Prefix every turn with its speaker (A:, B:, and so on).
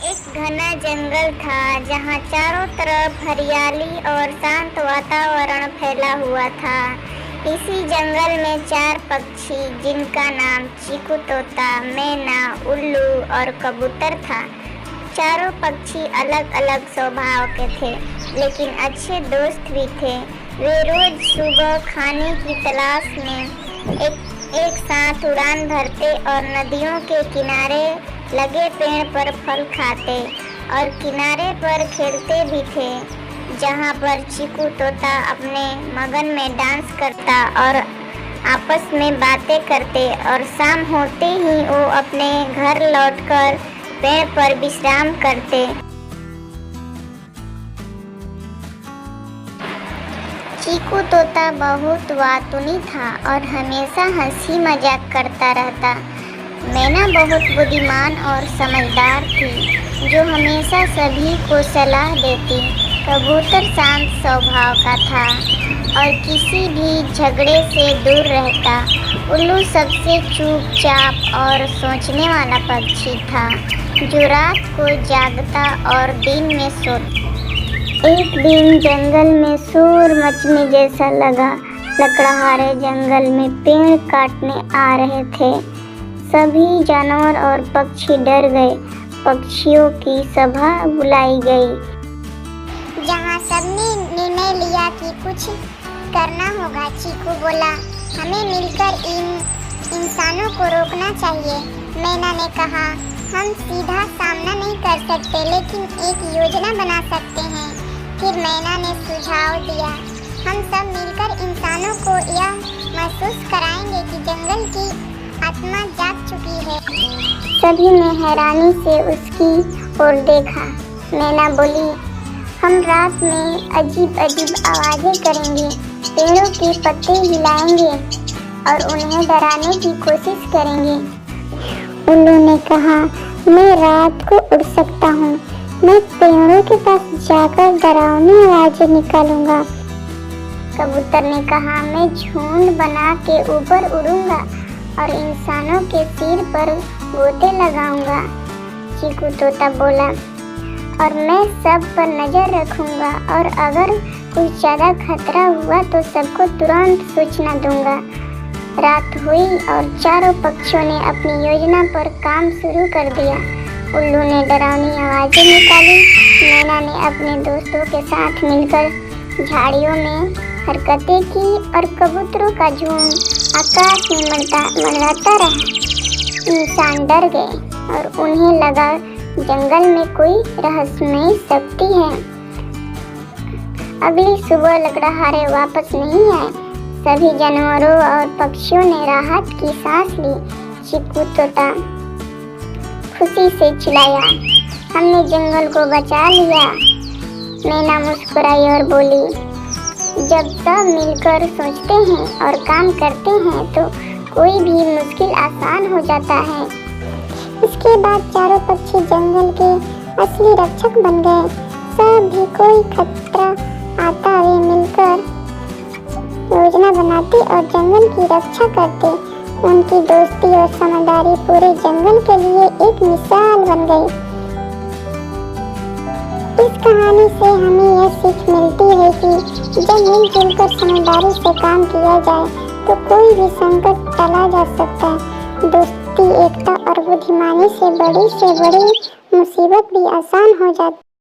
A: एक घना जंगल था जहाँ चारों तरफ हरियाली और शांत वातावरण फैला हुआ था। इसी जंगल में चार पक्षी जिनका नाम चीकू, तोता, मैना, उल्लू और कबूतर था। चारों पक्षी अलग अलग स्वभाव के थे, लेकिन अच्छे दोस्त भी थे। वे रोज सुबह खाने की तलाश में एक साथ उड़ान भरते और नदियों के किनारे लगे पेड़ पर फल खाते और किनारे पर खेलते भी थे, जहाँ पर चीकू तोता अपने मगन में डांस करता और आपस में बातें करते और शाम होते ही वो अपने घर लौटकर पेड़ पर विश्राम करते। चीकू तोता बहुत वातुनी था और हमेशा हंसी मजाक करता रहता। मैना बहुत बुद्धिमान और समझदार थी, जो हमेशा सभी को सलाह देती। कबूतर शांत स्वभाव का था और किसी भी झगड़े से दूर रहता। उल्लू सबसे चुपचाप और सोचने वाला पक्षी था, जो रात को जागता और दिन में सोता। एक दिन जंगल में शोर मचने जैसा लगा। लकड़हारे जंगल में पेड़ काटने आ रहे थे। सभी जानवर और पक्षी डर गए। पक्षियों की सभा बुलाई गई, जहाँ सबने निर्णय लिया कि कुछ करना होगा। चीकू बोला, हमें मिलकर इन इंसानों को रोकना चाहिए। मैना ने कहा, हम सीधा सामना नहीं कर सकते, लेकिन एक योजना बना सकते हैं। फिर मैना ने सुझाव दिया, हम सब मिलकर इंसानों को यह महसूस कराएंगे कि जंगल की आत्मा जाग चुकी है। सभी ने हैरानी से उसकी ओर देखा। मैना बोली, हम रात में अजीब अजीब आवाजें करेंगे, पेड़ों के पत्ते हिलाएंगे और उन्हें डराने की कोशिश करेंगे। उल्लू ने कहा, मैं रात को उड़ सकता हूँ, मैं पेड़ों के पास जाकर डरावनी आवाजें निकालूंगा। कबूतर ने कहा, मैं झुंड बना के ऊपर उड़ूंगा और इंसानों के सिर पर गोते लगाऊंगा। चीकू तोता बोला, और मैं सब पर नजर रखूंगा और अगर कुछ ज्यादा खतरा हुआ तो सबको तुरंत सूचना दूंगा। रात हुई और चारों पक्षियों ने अपनी योजना पर काम शुरू कर दिया। उल्लू ने डरावनी आवाजें निकाली, मैना ने अपने दोस्तों के साथ मिलकर झाड़ियों में हरकतें की और कबूतरों का झुंड आकाश में मंडराता रहा। इंसान डर गए और उन्हें लगा जंगल में कोई रहस्यमयी शक्ति है। अगली सुबह लकड़हारे वापस नहीं आए। सभी जानवरों और पक्षियों ने राहत की सांस ली। चीकू तोता खुशी से चिल्लाया, हमने जंगल को बचा लिया। मैना मुस्कुराई और बोली, जब सब मिलकर सोचते हैं और काम करते हैं तो कोई भी मुश्किल आसान हो जाता है। इसके बाद चारों पक्षी जंगल के असली रक्षक बन गए। सब भी कोई खतरा आता वे मिलकर योजना बनाते और जंगल की रक्षा करते। उनकी दोस्ती और समझदारी पूरे जंगल के लिए एक मिसाल बन गई। इस कहानी से हमें यह सीख मिलती है कि जब मिलजुल कर समझदारी से काम किया जाए तो कोई भी संकट टला जा सकता है। दोस्ती, एकता और बुद्धिमानी से बड़ी मुसीबत भी आसान हो जाती है।